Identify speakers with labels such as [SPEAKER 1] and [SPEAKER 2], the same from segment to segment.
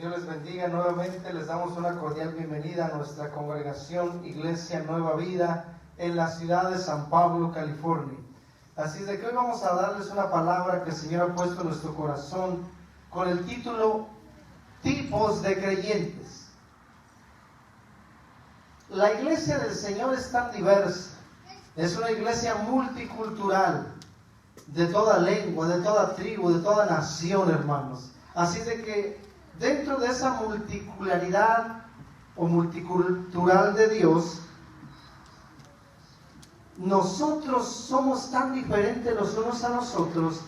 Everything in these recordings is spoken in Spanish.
[SPEAKER 1] Dios les bendiga nuevamente. Les damos una cordial bienvenida a nuestra congregación Iglesia Nueva Vida en la ciudad de San Pablo, California. Así de que hoy vamos a darles una palabra que el Señor ha puesto en nuestro corazón con el título Tipos de creyentes. La iglesia del Señor es tan diversa. Es una iglesia multicultural, de toda lengua, de toda tribu, de toda nación, hermanos. Así de que dentro de esa multiculturalidad o multicultural de Dios, nosotros somos tan diferentes los unos a los otros,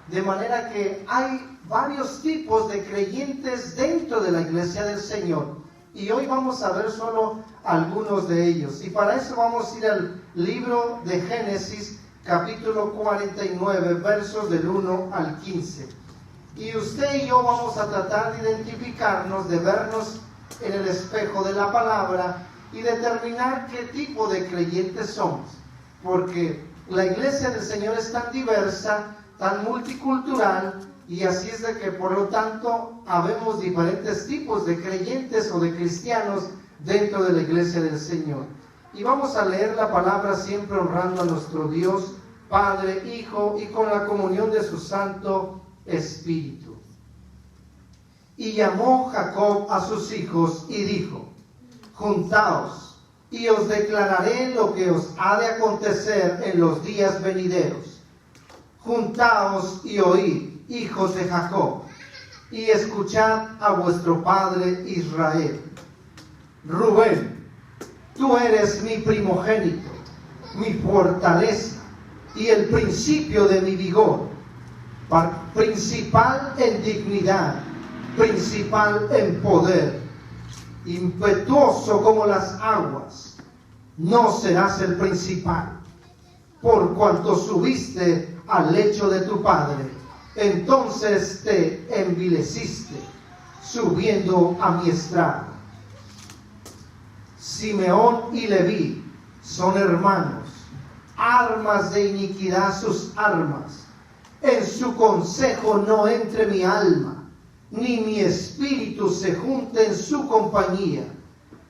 [SPEAKER 1] de manera que hay varios tipos de creyentes dentro de la iglesia del Señor. Y hoy vamos a ver solo algunos de ellos. Y para eso vamos a ir al libro de Génesis, capítulo 49, versos del 1 al 15. Y usted y yo vamos a tratar de identificarnos, de vernos en el espejo de la palabra y determinar qué tipo de creyentes somos. Porque la iglesia del Señor es tan diversa, tan multicultural, y así es de que por lo tanto habemos diferentes tipos de creyentes o de cristianos dentro de la iglesia del Señor. Y vamos a leer la palabra siempre honrando a nuestro Dios, Padre, Hijo y con la comunión de su Santo Espíritu. Y llamó Jacob a sus hijos y dijo: juntaos y os declararé lo que os ha de acontecer en los días venideros. Juntaos y oíd, hijos de Jacob, y escuchad a vuestro padre Israel. Rubén, tú eres mi primogénito, mi fortaleza y el principio de mi vigor, principal en dignidad, principal en poder, impetuoso como las aguas. No serás el principal, por cuanto subiste al lecho de tu padre, entonces te envileciste, subiendo a mi estrado. Simeón y Leví son hermanos, armas de iniquidad sus armas. En su consejo no entre mi alma, ni mi espíritu se junte en su compañía,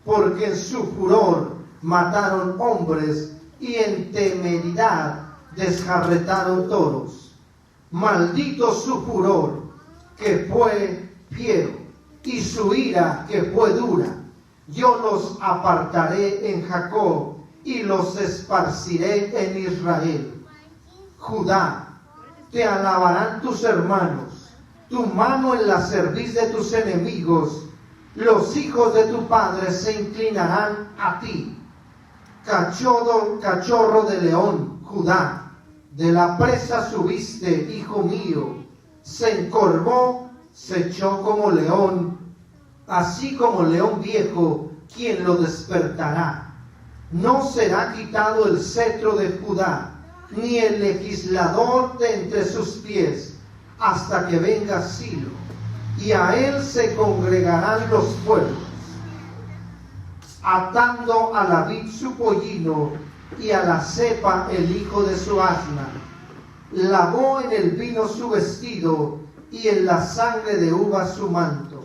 [SPEAKER 1] porque en su furor mataron hombres y en temeridad desjarretaron toros. Maldito su furor, que fue fiero, y su ira, que fue dura. Yo los apartaré en Jacob y los esparciré en Israel. Judá, te alabarán tus hermanos, tu mano en la cerviz de tus enemigos. Los hijos de tu padre se inclinarán a ti. Cachorro de león, Judá, de la presa subiste, hijo mío. Se encorvó, se echó como león, así como león viejo, ¿quién lo despertará? No será quitado el cetro de Judá, ni el legislador de entre sus pies, hasta que venga Silo, y a él se congregarán los pueblos. Atando a la vid su pollino, y a la cepa el hijo de su asna. Lavó en el vino su vestido, y en la sangre de uva su manto.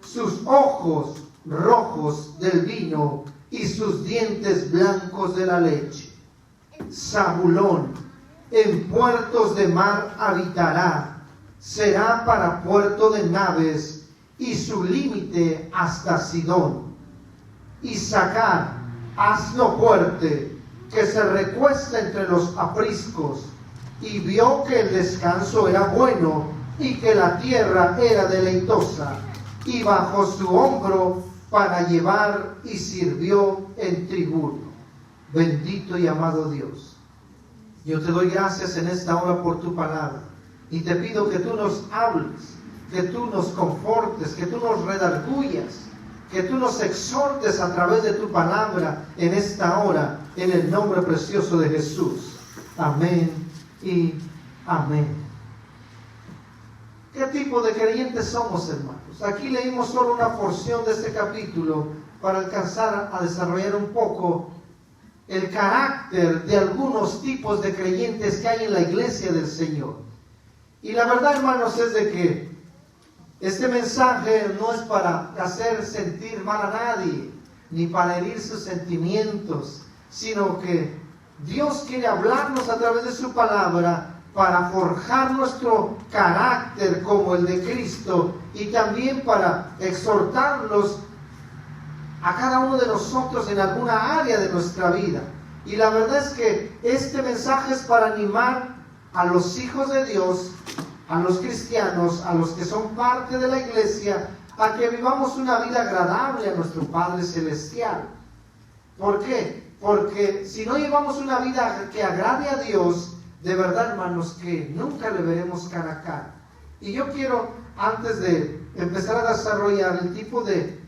[SPEAKER 1] Sus ojos rojos del vino, y sus dientes blancos de la leche. Zabulón, en puertos de mar habitará, será para puerto de naves, y su límite hasta Sidón. Isaacar, asno fuerte, que se recuesta entre los apriscos, y vio que el descanso era bueno, y que la tierra era deleitosa, y bajó su hombro para llevar, y sirvió en tribuno. Bendito y amado Dios, yo te doy gracias en esta hora por tu palabra, y te pido que tú nos hables, que tú nos confortes, que tú nos redarguyas, que tú nos exhortes a través de tu palabra en esta hora, en el nombre precioso de Jesús. Amén y amén. ¿Qué tipo de creyentes somos, hermanos? Aquí leímos solo una porción de este capítulo para alcanzar a desarrollar un poco el carácter de algunos tipos de creyentes que hay en la iglesia del Señor. Y la verdad, hermanos, es de que Este mensaje no es para hacer sentir mal a nadie, ni para herir sus sentimientos, sino que Dios quiere hablarnos a través de su palabra para forjar nuestro carácter como el de Cristo y también para exhortarnos a cada uno de nosotros en alguna área de nuestra vida. Y la verdad es que este mensaje es para animar a los hijos de Dios, a los cristianos, a los que son parte de la iglesia, a que vivamos una vida agradable a nuestro Padre Celestial. ¿Por qué? Porque si no llevamos una vida que agrade a Dios, de verdad, hermanos, que nunca le veremos cara a cara. Y yo quiero, antes de empezar a desarrollar el tipo de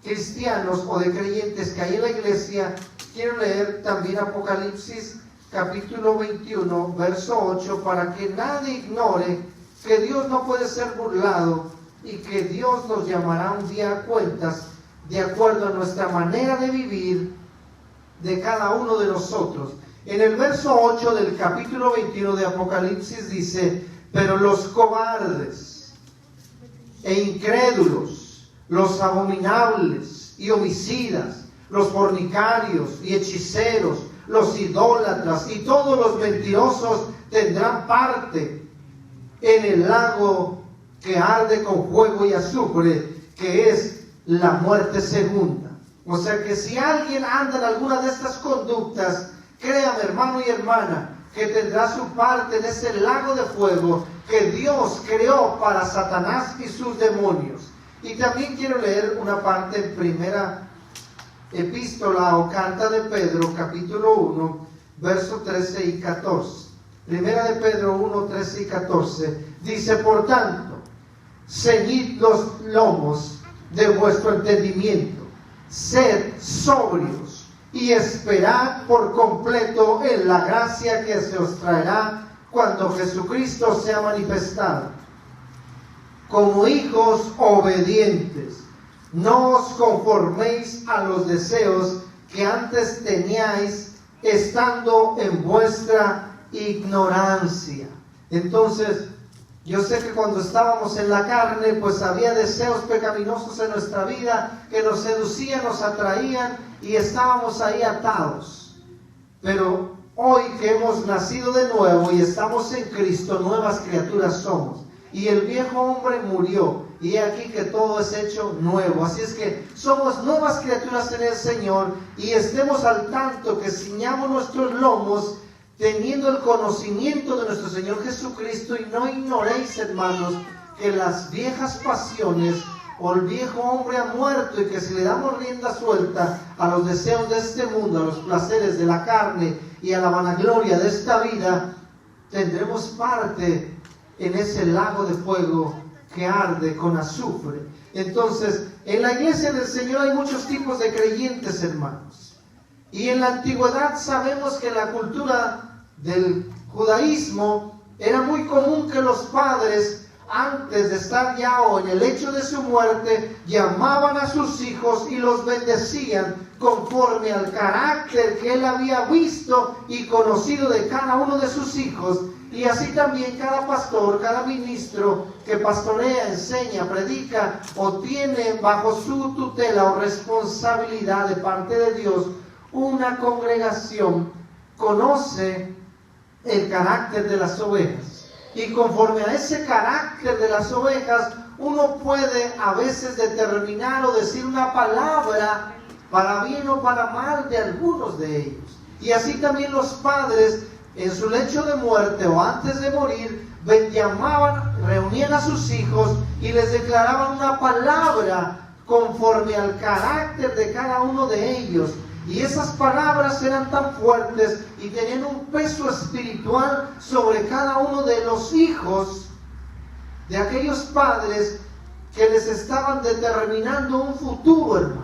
[SPEAKER 1] cristianos o de creyentes que hay en la iglesia, quiero leer también Apocalipsis capítulo 21, verso 8, para que nadie ignore que Dios no puede ser burlado y que Dios nos llamará un día a cuentas de acuerdo a nuestra manera de vivir de cada uno de nosotros. En el verso 8 del capítulo 21 de Apocalipsis dice: pero los cobardes e incrédulos, los abominables y homicidas, los fornicarios y hechiceros, los idólatras y todos los mentirosos tendrán parte en el lago que arde con fuego y azufre, que es la muerte segunda. O sea que si alguien anda en alguna de estas conductas, créame, hermano y hermana, que tendrá su parte en ese lago de fuego que Dios creó para Satanás y sus demonios. Y también quiero leer una parte en primera epístola o carta de Pedro, capítulo 1, versos 13 y 14. Primera de Pedro 1, 13 y 14. Dice: por tanto, ceñid los lomos de vuestro entendimiento, sed sobrios y esperad por completo en la gracia que se os traerá cuando Jesucristo sea manifestado. Como hijos obedientes, no os conforméis a los deseos que antes teníais estando en vuestra ignorancia. Entonces, yo sé que cuando estábamos en la carne, pues había deseos pecaminosos en nuestra vida que nos seducían, nos atraían y estábamos ahí atados. Pero hoy que hemos nacido de nuevo y estamos en Cristo, nuevas criaturas somos. Y el viejo hombre murió, y he aquí que todo es hecho nuevo. Así es que somos nuevas criaturas en el Señor, y estemos al tanto que ciñamos nuestros lomos, teniendo el conocimiento de nuestro Señor Jesucristo, y no ignoréis, hermanos, que las viejas pasiones o el viejo hombre ha muerto, y que si le damos rienda suelta a los deseos de este mundo, a los placeres de la carne y a la vanagloria de esta vida, tendremos parte en ese lago de fuego que arde con azufre. Entonces, en la iglesia del Señor hay muchos tipos de creyentes, hermanos. Y en la antigüedad sabemos que en la cultura del judaísmo era muy común que los padres, antes de estar ya o en el hecho de su muerte, llamaban a sus hijos y los bendecían conforme al carácter que él había visto y conocido de cada uno de sus hijos. Y así también cada pastor, cada ministro que pastorea, enseña, predica o tiene bajo su tutela o responsabilidad de parte de Dios una congregación, conoce el carácter de las ovejas. Y conforme a ese carácter de las ovejas, uno puede a veces determinar o decir una palabra para bien o para mal de algunos de ellos. Y así también los padres, en su lecho de muerte o antes de morir, llamaban, reunían a sus hijos y les declaraban una palabra conforme al carácter de cada uno de ellos. Y esas palabras eran tan fuertes y tenían un peso espiritual sobre cada uno de los hijos de aquellos padres que les estaban determinando un futuro, hermanos.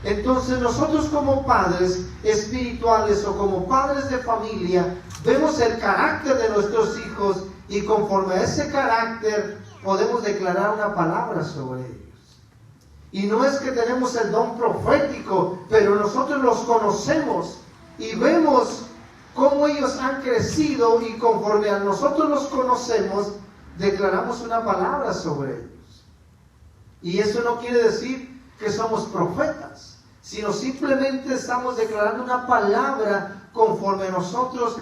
[SPEAKER 1] Entonces nosotros como padres espirituales o como padres de familia vemos el carácter de nuestros hijos y conforme a ese carácter podemos declarar una palabra sobre ellos. Y no es que tenemos el don profético, pero nosotros los conocemos y vemos cómo ellos han crecido y conforme a nosotros los conocemos, declaramos una palabra sobre ellos. Y eso no quiere decir que somos profetas, sino simplemente estamos declarando una palabra conforme a nosotros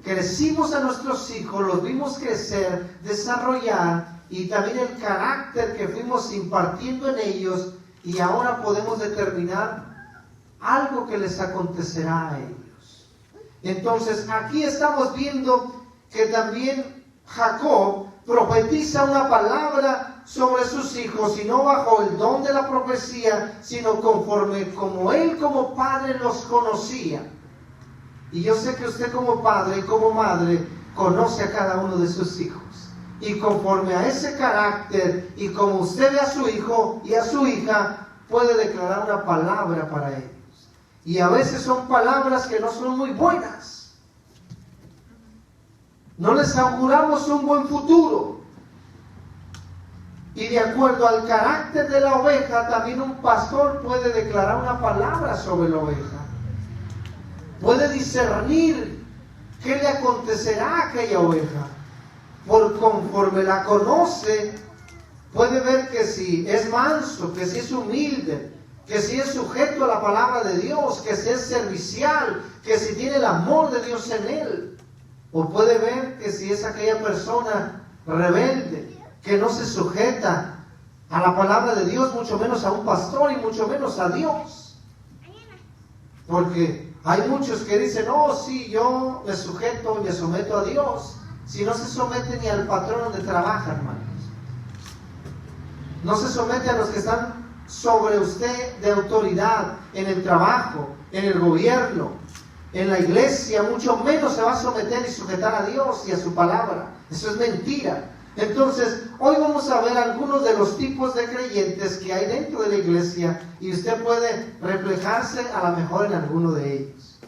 [SPEAKER 1] crecimos a nuestros hijos, los vimos crecer, desarrollar, y también el carácter que fuimos impartiendo en ellos, y ahora podemos determinar algo que les acontecerá a ellos. Entonces aquí estamos viendo que también Jacob profetiza una palabra sobre sus hijos, y no bajo el don de la profecía, sino conforme como él como padre los conocía. Y yo sé que usted como padre y como madre conoce a cada uno de sus hijos. Y conforme a ese carácter, y como usted ve a su hijo y a su hija, puede declarar una palabra para ellos. Y a veces son palabras que no son muy buenas. No les auguramos un buen futuro. Y de acuerdo al carácter de la oveja, también un pastor puede declarar una palabra sobre la oveja. Puede discernir qué le acontecerá a aquella oveja. Por conforme la conoce, puede ver que si es manso, que si es humilde, que si es sujeto a la palabra de Dios, que si es servicial, que si tiene el amor de Dios en él. O puede ver que si es aquella persona rebelde, que no se sujeta a la palabra de Dios, mucho menos a un pastor y mucho menos a Dios. Porque hay muchos que dicen, oh sí, yo me sujeto y me someto a Dios, si no se somete ni al patrón donde trabaja, hermanos. No se somete a los que están sobre usted de autoridad, en el trabajo, en el gobierno, en la iglesia, mucho menos se va a someter y sujetar a Dios y a su palabra. Eso es mentira. Entonces, hoy vamos a ver algunos de los tipos de creyentes que hay dentro de la iglesia, y usted puede reflejarse a lo mejor en alguno de ellos.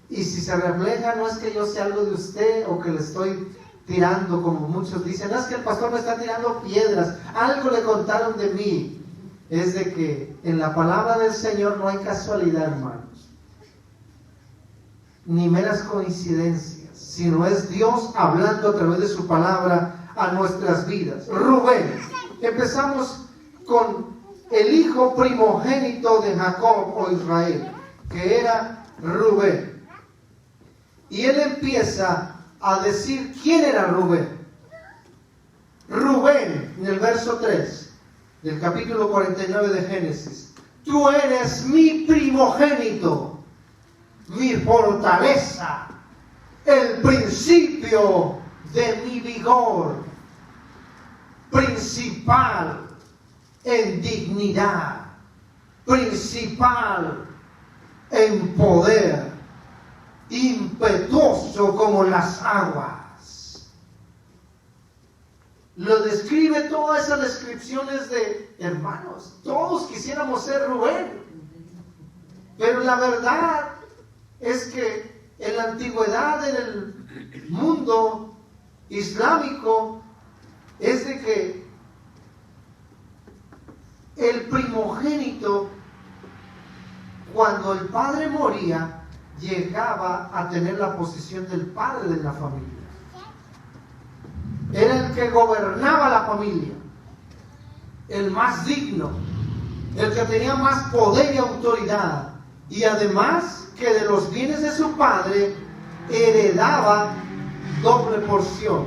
[SPEAKER 1] Y si se refleja, no es que yo sea algo de usted o que le estoy tirando, como muchos dicen, no es que el pastor me está tirando piedras, algo le contaron de mí. Es de que en la palabra del Señor no hay casualidad, hermanos, ni meras coincidencias, sino es Dios hablando a través de su palabra a nuestras vidas. Rubén. Empezamos con el hijo primogénito de Jacob o Israel, que era Rubén. Y él empieza a decir quién era Rubén. Rubén, en el verso 3 del capítulo 49 de Génesis: tú eres mi primogénito, mi fortaleza, el principio de mi vigor, principal en dignidad, principal en poder, impetuoso como las aguas. Lo describe todas esas descripciones de hermanos. Todos quisiéramos ser Rubén. Pero la verdad es que en la antigüedad, en el mundo islámico, es de que el primogénito, cuando el padre moría, llegaba a tener la posición del padre de la familia. Era el que gobernaba la familia, el más digno, el que tenía más poder y autoridad, y además que de los bienes de su padre heredaba doble porción,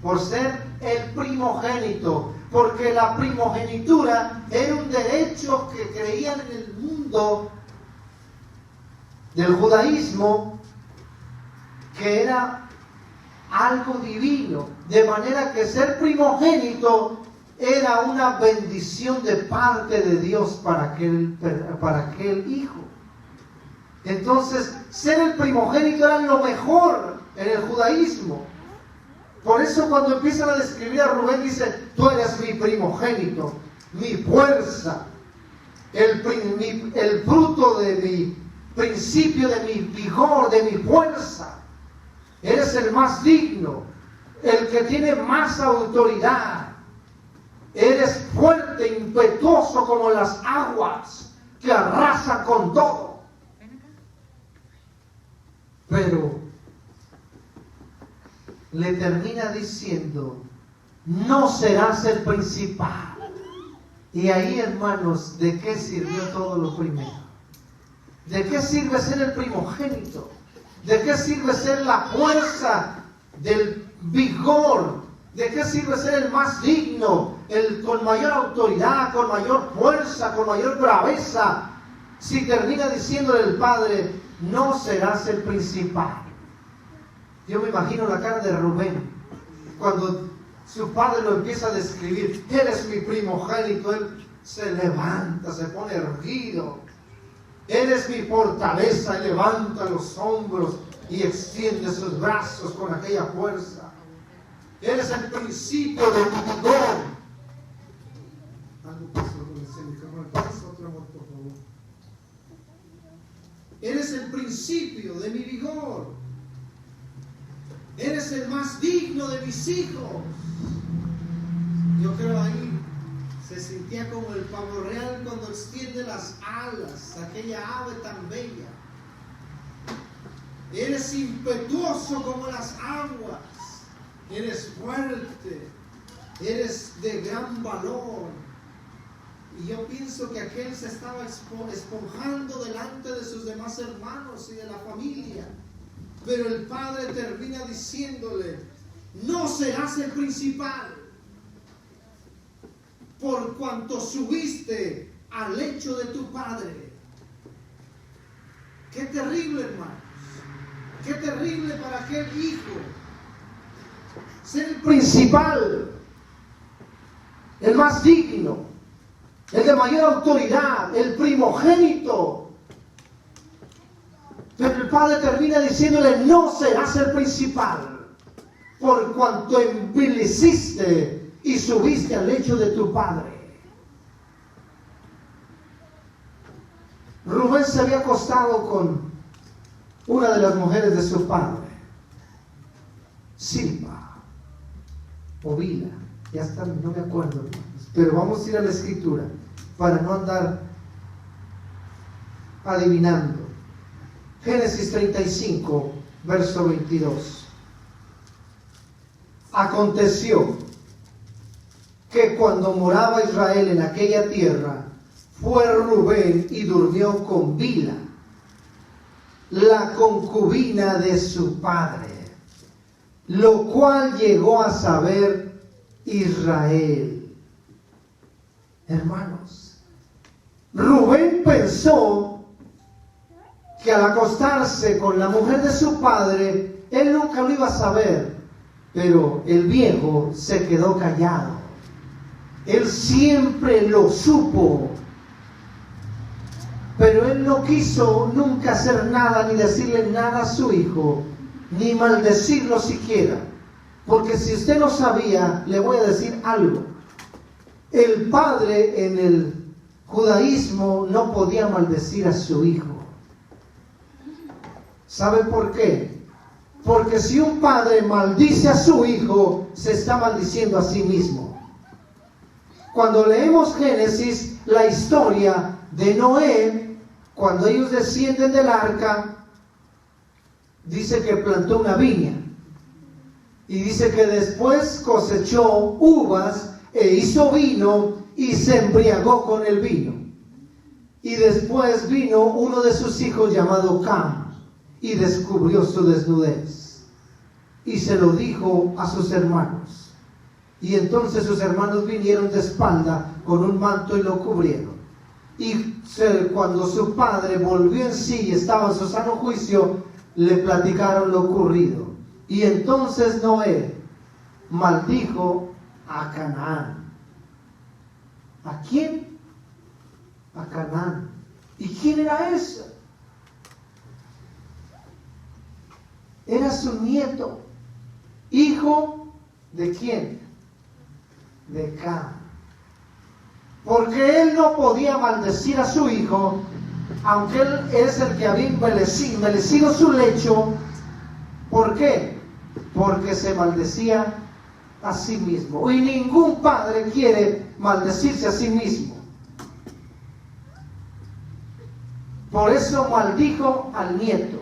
[SPEAKER 1] por ser el primogénito, porque la primogenitura era un derecho que creían en el mundo del judaísmo, que era algo divino, de manera que ser primogénito era una bendición de parte de Dios para aquel hijo. Entonces, ser el primogénito era lo mejor en el judaísmo. Por eso cuando empiezan a describir a Rubén, dice: tú eres mi primogénito, mi fuerza, el fruto de mi principio, de mi vigor, de mi fuerza. Eres el más digno, el que tiene más autoridad. Eres fuerte, impetuoso como las aguas que arrasan con todo. Pero le termina diciendo no serás el principal. Y ahí, hermanos, ¿de qué sirvió todo lo primero? ¿De qué sirve ser el primogénito? ¿De qué sirve ser la fuerza del vigor? ¿De qué sirve ser el más digno, el con mayor autoridad, con mayor fuerza, con mayor braveza, si termina diciéndole el padre, no serás el principal? Yo me imagino la cara de Rubén cuando su padre lo empieza a describir. Eres mi primogénito. Él se levanta, se pone erguido. Eres mi fortaleza, y levanta los hombros y extiende sus brazos con aquella fuerza. Eres el principio de mi vigor. Algo pasó con el semicamar. Pasa otro amor, por favor. Eres el principio de mi vigor. Eres el más digno de mis hijos. Yo creo ahí se sentía como el pavo real cuando extiende las alas, aquella ave tan bella. Eres impetuoso como las aguas. Eres fuerte. Eres de gran valor. Y yo pienso que aquel se estaba esponjando delante de sus demás hermanos y de la familia. Pero el padre termina diciéndole, no serás el principal, por cuanto subiste al lecho de tu padre. Qué terrible, hermanos. Qué terrible para aquel hijo ser el principal, el más digno, el de mayor autoridad, el primogénito. Pero el padre termina diciéndole, no serás el principal, por cuanto envileciste y subiste al lecho de tu padre. Rubén se había acostado con una de las mujeres de su padre, Silpa o Bila, ya está, no me acuerdo, hermanos, pero vamos a ir a la escritura para no andar adivinando. Génesis 35, verso 22. Aconteció que cuando moraba Israel en aquella tierra, fue Rubén y durmió con Bila, la concubina de su padre, lo cual llegó a saber Israel. Hermanos, Rubén pensó que al acostarse con la mujer de su padre, él nunca lo iba a saber, pero el viejo se quedó callado. Él siempre lo supo, pero él no quiso nunca hacer nada, ni decirle nada a su hijo, ni maldecirlo siquiera, porque si usted no sabía, le voy a decir algo. El padre en el judaísmo no podía maldecir a su hijo. ¿Sabe por qué? Porque si un padre maldice a su hijo, se está maldiciendo a sí mismo. Cuando leemos Génesis, la historia de Noé, cuando ellos descienden del arca, dice que plantó una viña. Y dice que después cosechó uvas e hizo vino y se embriagó con el vino. Y después vino uno de sus hijos llamado Cam y descubrió su desnudez y se lo dijo a sus hermanos. Y entonces sus hermanos vinieron de espalda con un manto y lo cubrieron. Y cuando su padre volvió en sí y estaba en su sano juicio, le platicaron lo ocurrido. Y entonces Noé maldijo a Canaán. ¿A quién? A Canaán. ¿Y quién era ese? Era su nieto. ¿Hijo de quién? De Cam. Porque él no podía maldecir a su hijo, aunque él es el que había embelecido su lecho. ¿Por qué? Porque se maldecía a sí mismo. Y ningún padre quiere maldecirse a sí mismo. Por eso maldijo al nieto.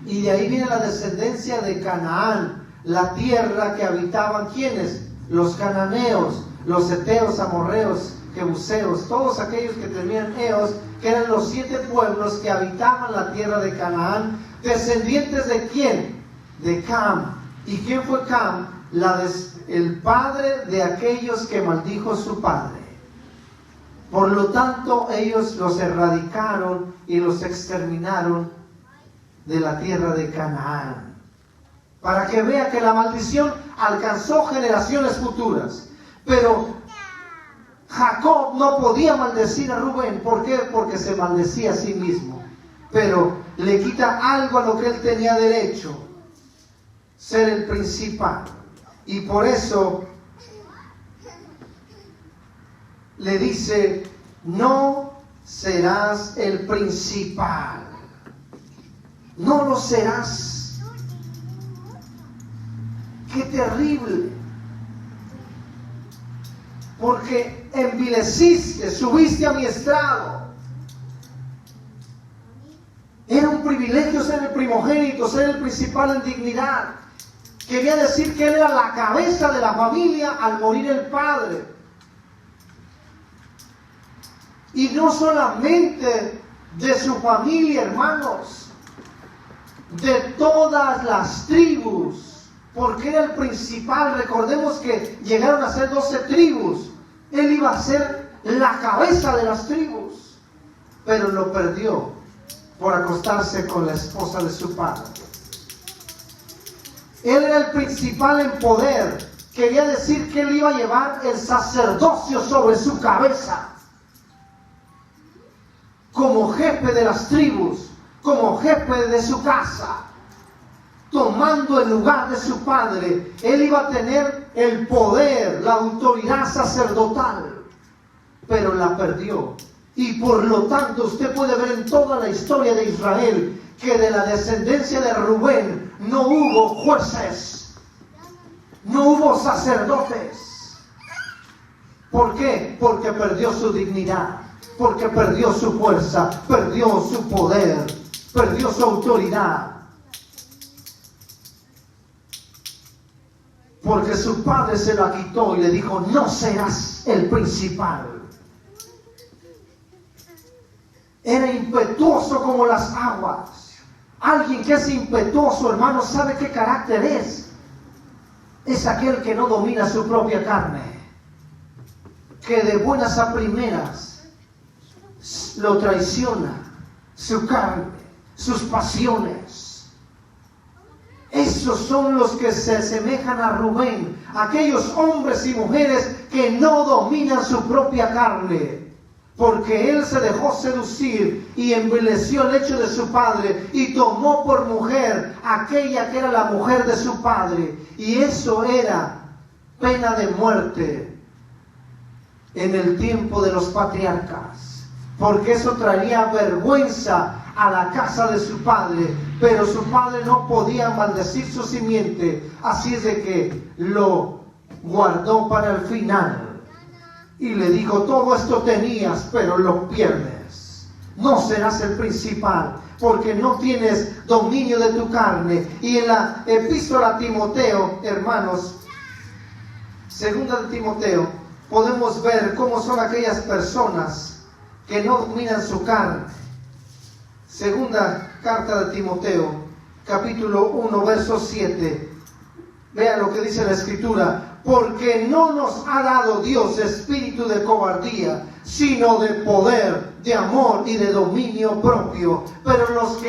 [SPEAKER 1] Y de ahí viene la descendencia de Canaán, la tierra que habitaban ¿quiénes? los cananeos, los heteos, amorreos, jebuseos, todos aquellos que tenían eos, que eran los 7 pueblos que habitaban la tierra de Canaán, descendientes ¿de quién? De Cam. ¿Y quién fue Cam? El padre de aquellos que maldijo su padre. Por lo tanto, ellos los erradicaron y los exterminaron de la tierra de Canaán. Para que vea que la maldición alcanzó generaciones futuras. Pero Jacob no podía maldecir a Rubén. ¿Por qué? Porque se maldecía a sí mismo. Pero le quita algo a lo que él tenía derecho: ser el principal. Y por eso le dice: no serás el principal. No lo serás. ¡Qué terrible! Porque envileciste, subiste a mi estrado. Era un privilegio ser el primogénito, ser el principal en dignidad. Quería decir que él era la cabeza de la familia al morir el padre. Y no solamente de su familia, hermanos, de todas las tribus, porque era el principal. Recordemos que llegaron a ser 12 tribus. Él iba a ser la cabeza de las tribus, pero lo perdió por acostarse con la esposa de su padre. Él era el principal en poder. Quería decir que él iba a llevar el sacerdocio sobre su cabeza. Como jefe de las tribus, como jefe de su casa, tomando el lugar de su padre, él iba a tener el poder, la autoridad sacerdotal, pero la perdió. Y por lo tanto usted puede ver en toda la historia de Israel que de la descendencia de Rubén no hubo jueces, no hubo sacerdotes. ¿Por qué? Porque perdió su dignidad, porque perdió su fuerza, perdió su poder, perdió su autoridad. Porque su padre se la quitó y le dijo: no serás el principal. Era impetuoso como las aguas. Alguien que es impetuoso, hermano, ¿sabe qué carácter es? Es aquel que no domina su propia carne, que de buenas a primeras lo traiciona su carne, sus pasiones. Esos son los que se asemejan a Rubén, aquellos hombres y mujeres que no dominan su propia carne, porque él se dejó seducir y envileció el lecho de su padre y tomó por mujer aquella que era la mujer de su padre, y eso era pena de muerte en el tiempo de los patriarcas, porque eso traería vergüenza a la casa de su padre. Pero su padre no podía maldecir su simiente, así es de que lo guardó para el final y le dijo: todo esto tenías, pero lo pierdes. No serás el principal porque no tienes dominio de tu carne. Y en la epístola a Timoteo, hermanos, segunda de Timoteo, podemos ver cómo son aquellas personas que no dominan su carne. Segunda carta de Timoteo, capítulo 1, verso 7. Vean lo que dice la Escritura: porque no nos ha dado Dios espíritu de cobardía, sino de poder, de amor y de dominio propio. Pero los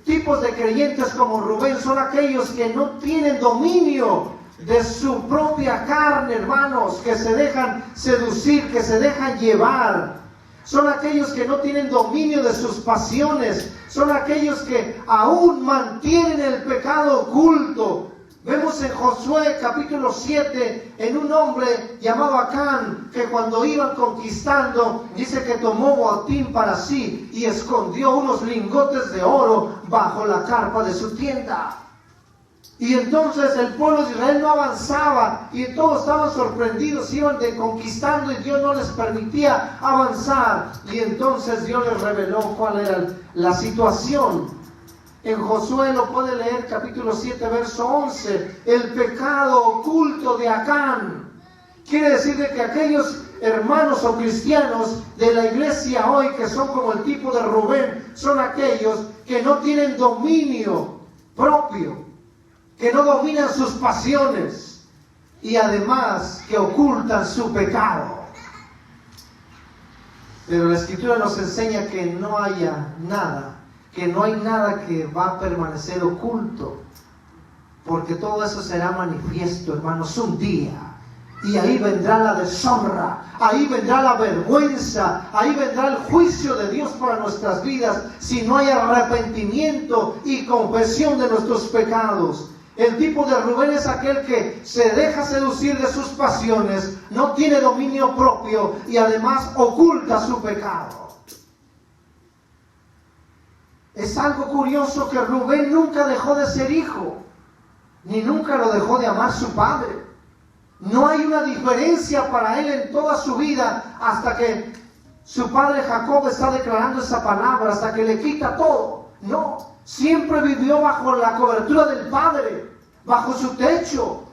[SPEAKER 1] tipos de creyentes como Rubén son aquellos que no tienen dominio de su propia carne, hermanos, que se dejan seducir, que se dejan llevar. Son aquellos que no tienen dominio de sus pasiones. Son aquellos que aún mantienen el pecado oculto. Vemos en Josué capítulo 7 en un hombre llamado Acán, que cuando iban conquistando, dice que tomó botín para sí y escondió unos lingotes de oro bajo la carpa de su tienda. Y entonces el pueblo de Israel no avanzaba y todos estaban sorprendidos, iban conquistando y Dios no les permitía avanzar. Y entonces Dios les reveló cuál era la situación. En Josué lo puede leer, capítulo 7, verso 11. El pecado oculto de Acán. Quiere decir de que aquellos hermanos o cristianos de la iglesia hoy, que son como el tipo de Rubén, son aquellos que no tienen dominio propio, que no dominan sus pasiones y además que ocultan su pecado. Pero la Escritura nos enseña que no haya nada, que no hay nada que va a permanecer oculto, porque todo eso será manifiesto, hermanos, un día. Y ahí vendrá la deshonra, ahí vendrá la vergüenza, ahí vendrá el juicio de Dios para nuestras vidas si no hay arrepentimiento y confesión de nuestros pecados. El tipo de Rubén es aquel que se deja seducir de sus pasiones, no tiene dominio propio y además oculta su pecado. Es algo curioso que Rubén nunca dejó de ser hijo, ni nunca lo dejó de amar su padre. No hay una diferencia para él en toda su vida hasta que su padre Jacob está declarando esa palabra, hasta que le quita todo. No, siempre vivió bajo la cobertura del padre, bajo su techo,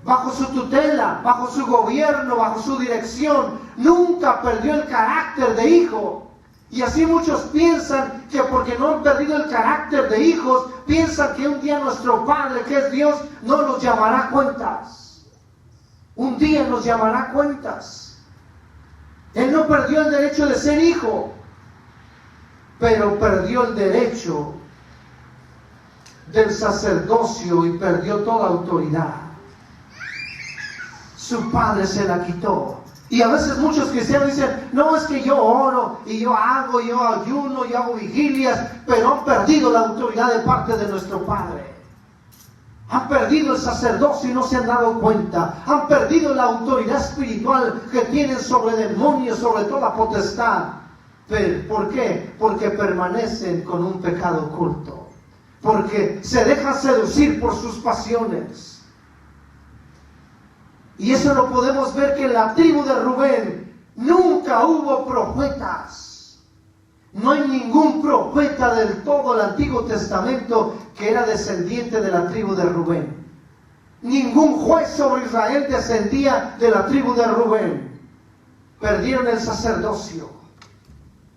[SPEAKER 1] bajo su tutela, bajo su gobierno, bajo su dirección. Nunca perdió el carácter de hijo. Y así muchos piensan que porque no han perdido el carácter de hijos, piensan que un día nuestro Padre, que es Dios, no nos llamará cuentas. Un día nos llamará cuentas. Él no perdió el derecho de ser hijo, pero perdió el derecho del sacerdocio y perdió toda autoridad. Su padre se la quitó. Y a veces muchos cristianos dicen, no, es que yo oro y yo hago, yo ayuno, yo hago vigilias, pero han perdido la autoridad de parte de nuestro Padre. Han perdido el sacerdocio y no se han dado cuenta. Han perdido la autoridad espiritual que tienen sobre demonios, sobre toda potestad. Pero, ¿por qué? Porque permanecen con un pecado oculto. Porque se dejan seducir por sus pasiones. Y eso lo podemos ver que en la tribu de Rubén nunca hubo profetas. No hay ningún profeta del todo el Antiguo Testamento que era descendiente de la tribu de Rubén. Ningún juez sobre Israel descendía de la tribu de Rubén. Perdieron el sacerdocio.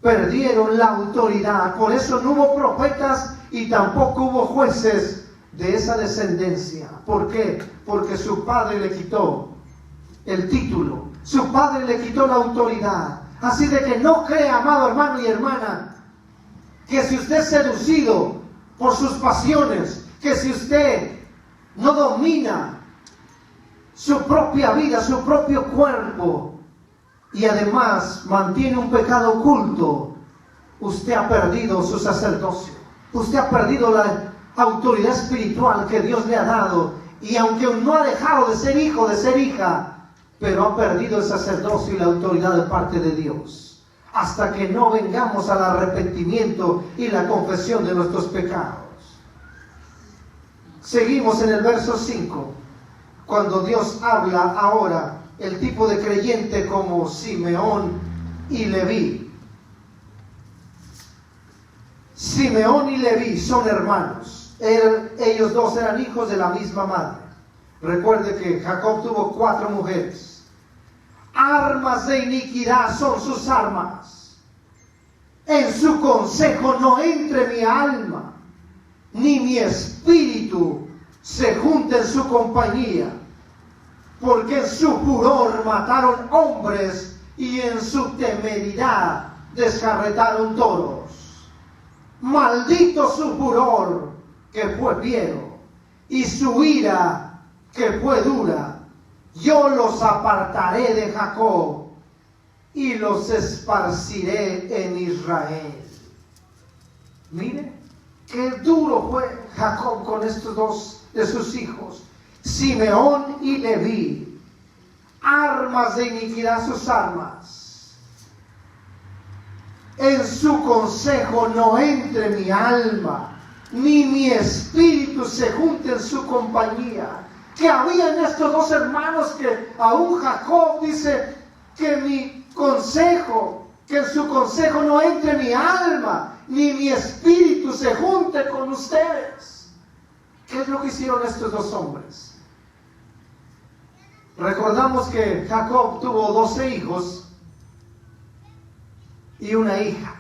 [SPEAKER 1] Perdieron la autoridad. Por eso no hubo profetas y tampoco hubo jueces de esa descendencia. ¿Por qué? Porque su padre le quitó el título. Su padre le quitó la autoridad. Así de que no crea, amado hermano y hermana, que si usted es seducido por sus pasiones, que si usted no domina su propia vida, su propio cuerpo, y además mantiene un pecado oculto, usted ha perdido su sacerdocio. Usted ha perdido la autoridad espiritual que Dios le ha dado. Y aunque no ha dejado de ser hijo, de ser hija, pero ha perdido el sacerdocio y la autoridad de parte de Dios. Hasta que no vengamos al arrepentimiento y la confesión de nuestros pecados. Seguimos en el verso 5. Cuando Dios habla ahora el tipo de creyente como Simeón y Leví. Simeón y Leví son hermanos. Ellos dos eran hijos de la misma madre. Recuerde que Jacob tuvo 4 mujeres. Armas de iniquidad son sus armas. En su consejo no entre mi alma, ni mi espíritu se junte en su compañía. Porque en su furor mataron hombres y en su temeridad descarretaron toros. Maldito su furor, que fue fiero, y su ira, que fue dura. Yo los apartaré de Jacob y los esparciré en Israel. Mire, qué duro fue Jacob con estos dos de sus hijos, Simeón y Leví. Armas de iniquidad sus armas. En su consejo no entre mi alma, ni mi espíritu se junte en su compañía. Que había en estos dos hermanos que aún Jacob dice que mi consejo, que en su consejo no entre mi alma, ni mi espíritu se junte con ustedes. ¿Qué es lo que hicieron estos dos hombres? Recordamos que Jacob tuvo 12 hijos y una hija.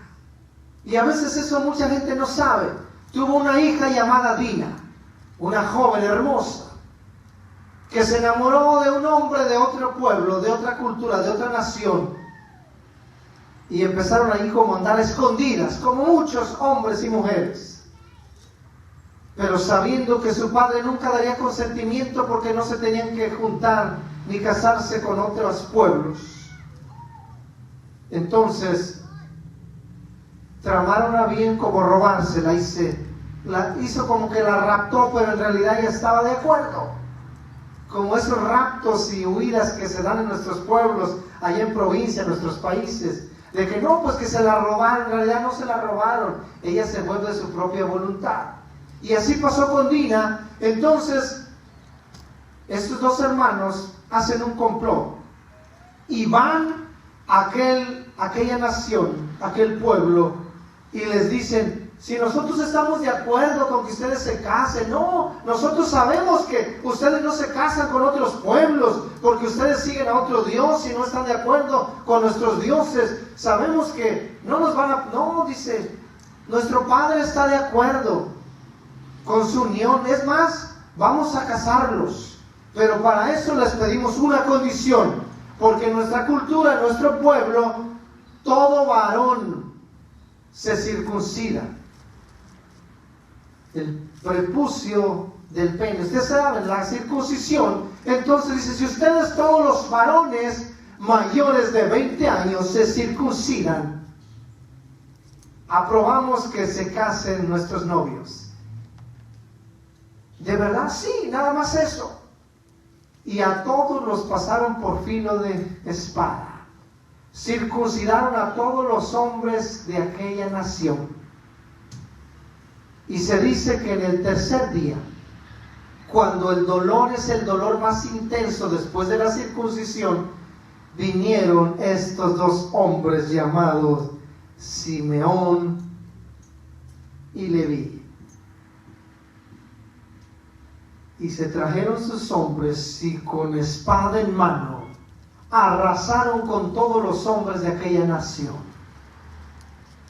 [SPEAKER 1] Y a veces eso mucha gente no sabe. Tuvo una hija llamada Dina, una joven hermosa, que se enamoró de un hombre de otro pueblo, de otra cultura, de otra nación. Y empezaron ahí como a andar escondidas, como muchos hombres y mujeres. Pero sabiendo que su padre nunca daría consentimiento porque no se tenían que juntar ni casarse con otros pueblos. Entonces, tramaron a bien como robársela y hizo como que la raptó, pero en realidad ella estaba de acuerdo. Como esos raptos y huidas que se dan en nuestros pueblos, allá en provincia, en nuestros países, de que no, pues que se la robaron, en realidad no se la robaron, ella se fue de su propia voluntad. Y así pasó con Dina. Entonces, estos dos hermanos hacen un complot y van a aquella nación, aquel pueblo, y les dicen: si nosotros estamos de acuerdo con que ustedes se casen, no, nosotros sabemos que ustedes no se casan con otros pueblos, porque ustedes siguen a otro Dios y no están de acuerdo con nuestros dioses. Sabemos que no nos van a... No, dice, nuestro padre está de acuerdo con su unión. Es más, vamos a casarlos, pero para eso les pedimos una condición, porque en nuestra cultura, en nuestro pueblo, todo varón se circuncida. El prepucio del pene, ustedes saben, la circuncisión. Entonces dice: si ustedes, todos los varones mayores de 20 años, se circuncidan, aprobamos que se casen nuestros novios. ¿De verdad? Sí, nada más eso. Y a todos los pasaron por filo de espada. Circuncidaron a todos los hombres de aquella nación. Y se dice que en el tercer día, cuando el dolor es el dolor más intenso después de la circuncisión, vinieron estos dos hombres llamados Simeón y Leví. Y se trajeron sus hombres y con espada en mano arrasaron con todos los hombres de aquella nación.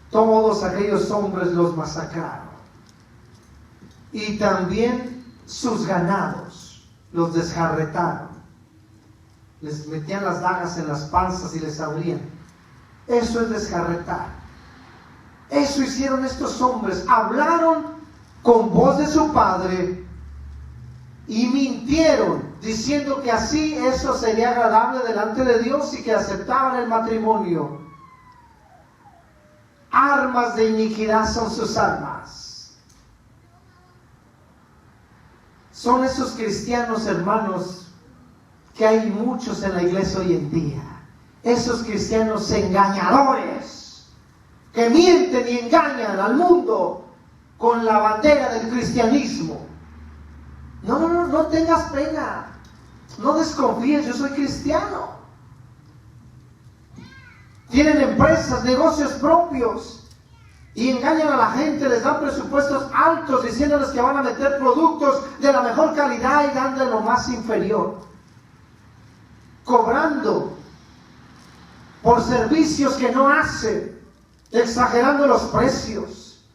[SPEAKER 1] Todos aquellos hombres los masacraron. Y también sus ganados los desjarretaron. Les metían las dagas en las panzas y les abrían. Eso es desjarretar. Eso hicieron estos hombres. Hablaron con voz de su padre y mintieron, diciendo que así eso sería agradable delante de Dios y que aceptaban el matrimonio. Armas de iniquidad son sus armas. Son esos cristianos, hermanos, que hay muchos en la iglesia hoy en día. Esos cristianos engañadores, que mienten y engañan al mundo con la bandera del cristianismo. No tengas pena. No desconfíes, yo soy cristiano. Tienen empresas, negocios propios y engañan a la gente, les dan presupuestos altos diciéndoles que van a meter productos de la mejor calidad y dan de lo más inferior, cobrando por servicios que no hacen, exagerando los precios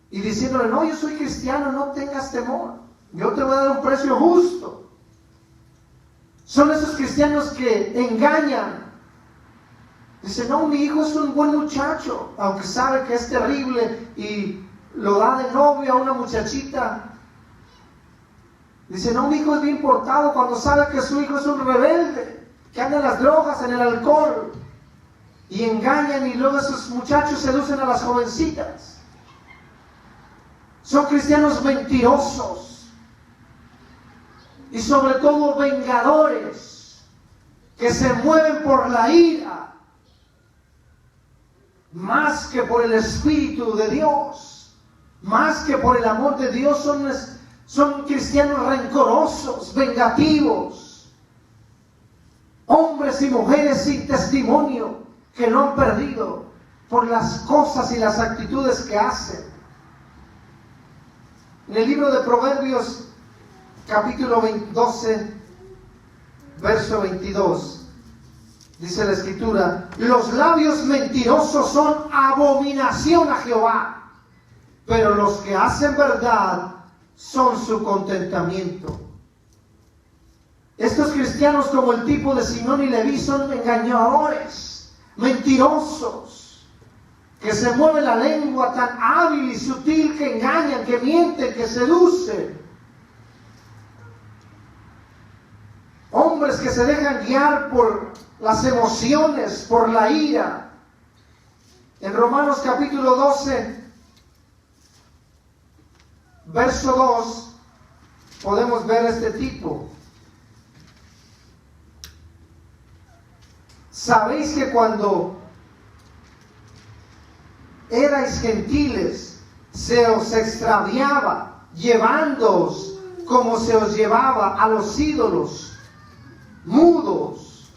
[SPEAKER 1] y diciéndole: no, yo soy cristiano, no tengas temor, yo te voy a dar un precio justo. Son esos cristianos que engañan. Dice: no, mi hijo es un buen muchacho, aunque sabe que es terrible y lo da de novio a una muchachita. Dice: no, mi hijo es bien portado, cuando sabe que su hijo es un rebelde, que anda en las drogas, en el alcohol. Y engañan y luego esos muchachos seducen a las jovencitas. Son cristianos mentirosos y sobre todo vengadores, que se mueven por la ira más que por el Espíritu de Dios, más que por el amor de Dios. Son cristianos rencorosos, vengativos, hombres y mujeres sin testimonio, que no han perdido por las cosas y las actitudes que hacen. En el libro de Proverbios, capítulo 12, verso 22, dice la Escritura: los labios mentirosos son abominación a Jehová, pero los que hacen verdad son su contentamiento. Estos cristianos, como el tipo de Simón y Leví, son engañadores, mentirosos, que se mueve la lengua tan hábil y sutil, que engañan, que mienten, que seducen. Hombres que se dejan guiar por las emociones, por la ira. En Romanos capítulo 12, verso 2, podemos ver este tipo. Sabéis que cuando erais gentiles, se os extraviaba, llevándoos como se os llevaba a los ídolos mudos.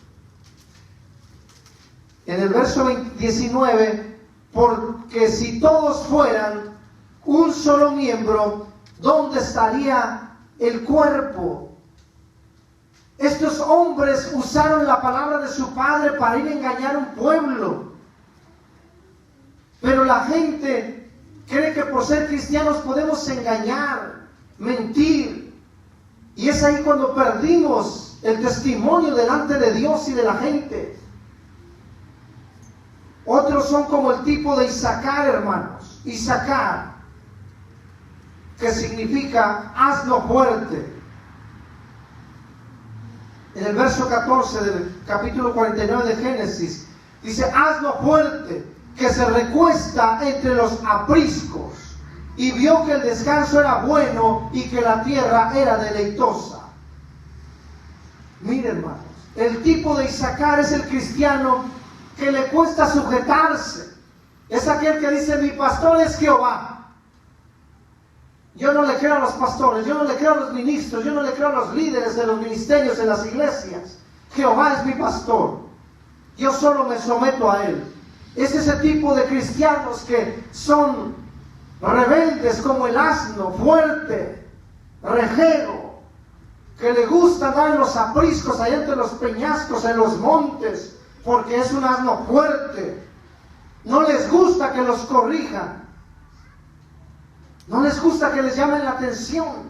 [SPEAKER 1] En el verso 19, porque si todos fueran un solo miembro, ¿dónde estaría el cuerpo? Estos hombres usaron la palabra de su padre para ir a engañar a un pueblo. Pero la gente cree que por ser cristianos podemos engañar, mentir. Y es ahí cuando perdimos el testimonio delante de Dios y de la gente. Otros son como el tipo de Isaacar, hermanos. Isaacar, que significa asno fuerte. En el verso 14 del capítulo 49 de Génesis, dice: asno fuerte, que se recuesta entre los apriscos, y vio que el descanso era bueno y que la tierra era deleitosa. Miren, hermanos, el tipo de Isaacar es el cristiano que le cuesta sujetarse. Es aquel que dice: mi pastor es Jehová. Yo no le creo a los pastores, yo no le creo a los ministros, yo no le creo a los líderes de los ministerios en las iglesias. Jehová es mi pastor. Yo solo me someto a Él. Es ese tipo de cristianos que son rebeldes como el asno, fuerte, rejego, que le gusta andar en los apriscos, allá entre los peñascos, en los montes, porque es un asno fuerte. No les gusta que los corrijan. No les gusta que les llamen la atención.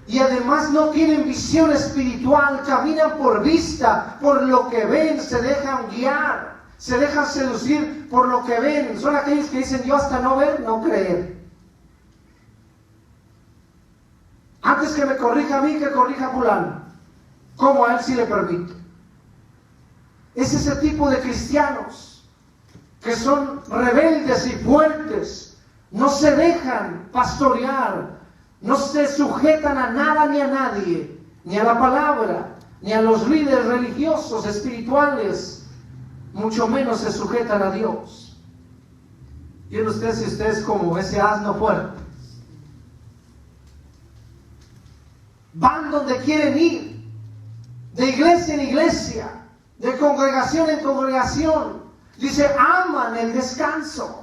[SPEAKER 1] Y además no tienen visión espiritual, caminan por vista, por lo que ven, se dejan guiar, se dejan seducir por lo que ven. Son aquellos que dicen: yo hasta no ver, no creer. Antes que me corrija a mí, que corrija a fulano, como a él sí le permite. Es ese tipo de cristianos que son rebeldes y fuertes. No se dejan pastorear, no se sujetan a nada ni a nadie, ni a la palabra, ni a los líderes religiosos, espirituales, mucho menos se sujetan a Dios. Yo no sé si usted es como ese asno fuerte. Van donde quieren ir, de iglesia en iglesia, de congregación en congregación. Dice: aman el descanso,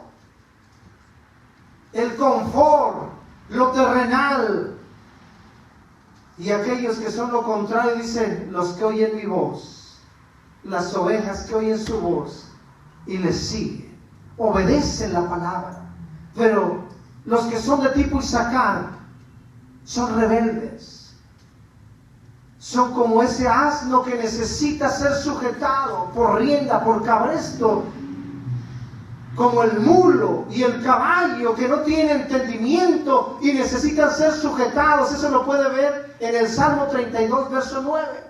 [SPEAKER 1] el confort, lo terrenal. Y aquellos que son lo contrario dicen: los que oyen mi voz, las ovejas que oyen su voz y les siguen, obedecen la palabra. Pero los que son de tipo Isaacar son rebeldes, son como ese asno que necesita ser sujetado por rienda, por cabresto, como el mulo y el caballo que no tienen entendimiento y necesitan ser sujetados. Eso lo puede ver en el Salmo 32, verso 9.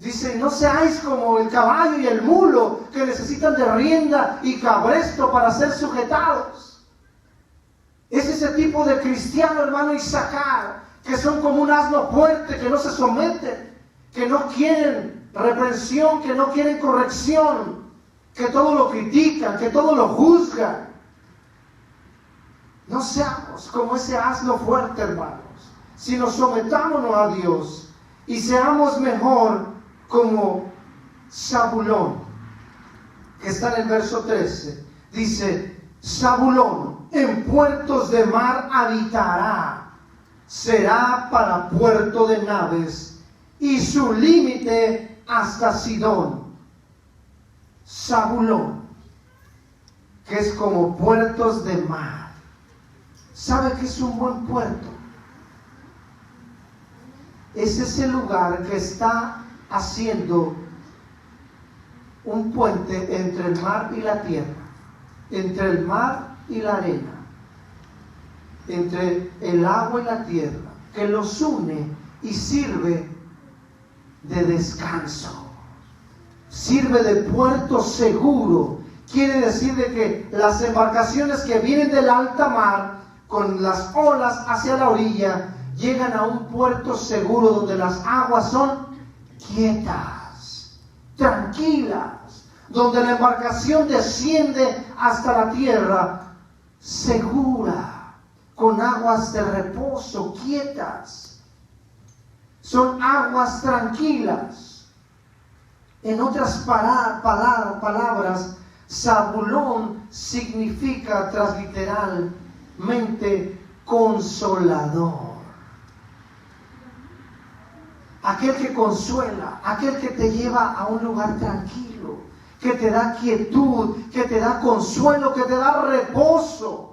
[SPEAKER 1] Dice: no seáis como el caballo y el mulo, que necesitan de rienda y cabresto para ser sujetados. Es ese tipo de cristiano, hermano Isaacar, que son como un asno fuerte, que no se someten, que no quieren reprensión, que no quieren corrección, que todo lo critican, que todo lo juzgan. No seamos como ese asno fuerte, hermanos, sino sometámonos a Dios y seamos mejor como Zabulón, que está en el verso 13. Dice: Zabulón en puertos de mar habitará, será para puerto de naves y su límite hasta Sidón. Zabulón, que es como puertos de mar. ¿Sabe qué es un buen puerto? Es ese lugar que está haciendo un puente entre el mar y la tierra, entre el mar y la arena, entre el agua y la tierra, que los une y sirve de descanso, sirve de puerto seguro. Quiere decir de que las embarcaciones que vienen del alta mar con las olas hacia la orilla llegan a un puerto seguro donde las aguas son quietas, tranquilas, donde la embarcación desciende hasta la tierra segura, con aguas de reposo, quietas. Son aguas tranquilas. En otras palabras, Zabulón significa transliteralmente consolador. Aquel que consuela, aquel que te lleva a un lugar tranquilo, que te da quietud, que te da consuelo, que te da reposo.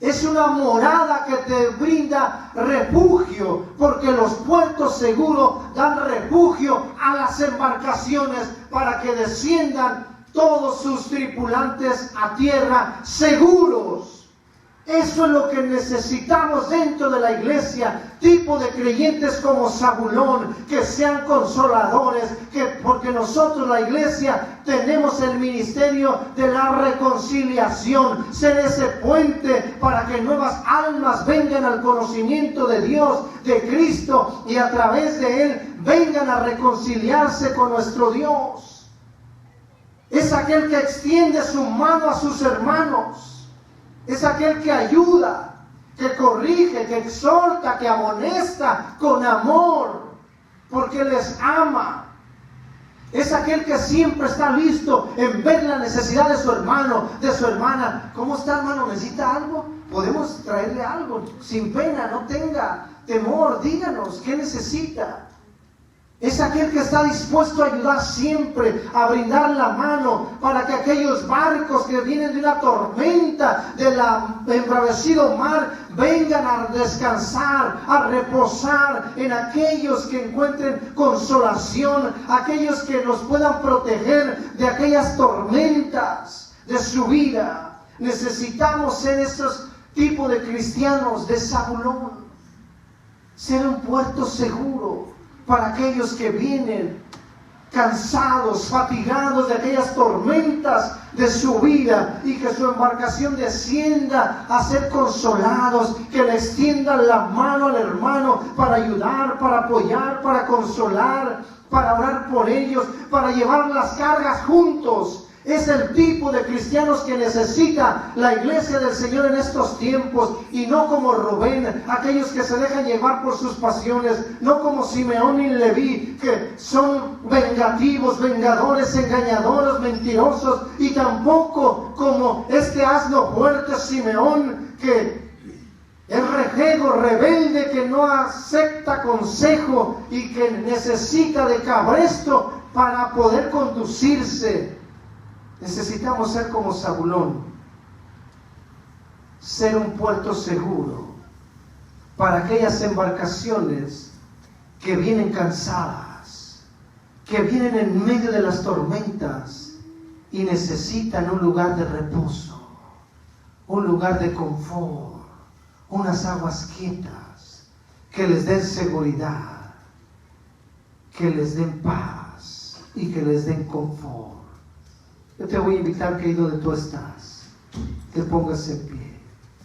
[SPEAKER 1] Es una morada que te brinda refugio, porque los puertos seguros dan refugio a las embarcaciones para que desciendan todos sus tripulantes a tierra seguros. Eso es lo que necesitamos dentro de la iglesia, tipo de creyentes como Zabulón, que sean consoladores, porque nosotros, la iglesia, tenemos el ministerio de la reconciliación, ser ese puente para que nuevas almas vengan al conocimiento de Dios, de Cristo, y a través de Él vengan a reconciliarse con nuestro Dios. Es aquel que extiende su mano a sus hermanos. Es aquel que ayuda, que corrige, que exhorta, que amonesta con amor, porque les ama. Es aquel que siempre está listo en ver la necesidad de su hermano, de su hermana. ¿Cómo está, hermano? ¿Necesita algo? Podemos traerle algo, sin pena, no tenga temor, díganos, ¿qué necesita? Es aquel que está dispuesto a ayudar siempre, a brindar la mano para que aquellos barcos que vienen de una tormenta, del embravecido mar, vengan a descansar, a reposar en aquellos que encuentren consolación, aquellos que nos puedan proteger de aquellas tormentas de su vida. Necesitamos ser esos tipos de cristianos de Zabulón, ser un puerto seguro para aquellos que vienen cansados, fatigados de aquellas tormentas de su vida, y que su embarcación descienda a ser consolados, que le extiendan la mano al hermano para ayudar, para apoyar, para consolar, para orar por ellos, para llevar las cargas juntos. Es el tipo de cristianos que necesita la iglesia del Señor en estos tiempos, y no como Rubén, aquellos que se dejan llevar por sus pasiones, no como Simeón y Leví, que son vengativos, vengadores, engañadores, mentirosos, y tampoco como este asno fuerte Simeón, que es rejego, rebelde, que no acepta consejo y que necesita de cabresto para poder conducirse. Necesitamos ser como Zabulón, ser un puerto seguro para aquellas embarcaciones que vienen cansadas, que vienen en medio de las tormentas y necesitan un lugar de reposo, un lugar de confort, unas aguas quietas que les den seguridad, que les den paz y que les den confort. Yo te voy a invitar, querido, donde tú estás, te pongas en pie.